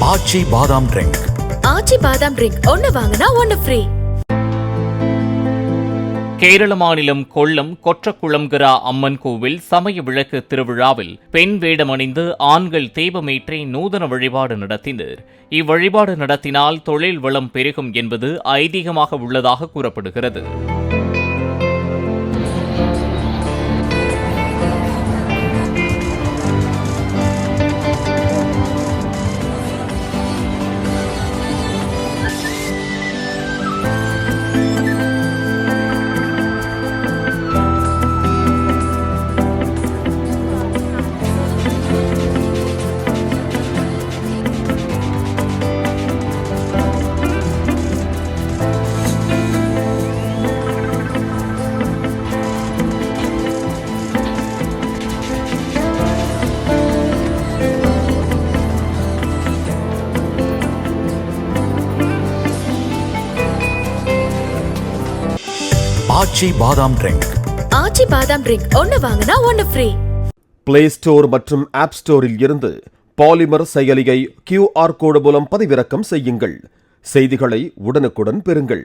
ஆச்சி பாதாம் ட்ரிங்க். ஆச்சி பாதாம் ட்ரிங்க் ஒன்னு வாங்கினா ஒன்னு ஃப்ரீ. கேரள மாநிலம் கொல்லம் கொற்றக்குளம்கரா அம்மன் கோவில் சமய விளக்கு திருவிழாவில் பெண் வேடமணிந்து ஆண்கள் தீபமேற்றி நூதன வழிபாடு நடத்தினர். இவ்வழிபாடு நடத்தினால் தொழில் வளம் பெருகும் என்பது ஐதீகமாக உள்ளதாக கூறப்படுகிறது. ஆச்சி பாதாம் ட்ரிங்க். ஆச்சி பாதாம் ட்ரிங்க் ஒன்னு வாங்கினா ஒன்னு ஃப்ரீ. பிளே ஸ்டோர் மற்றும் ஆப் ஸ்டோரில் இருந்து பாலிமர் செயலியை QR கோடு மூலம் பதிவிறக்கம் செய்யுங்கள். செய்திகளை உடனுக்குடன் பெறுங்கள்.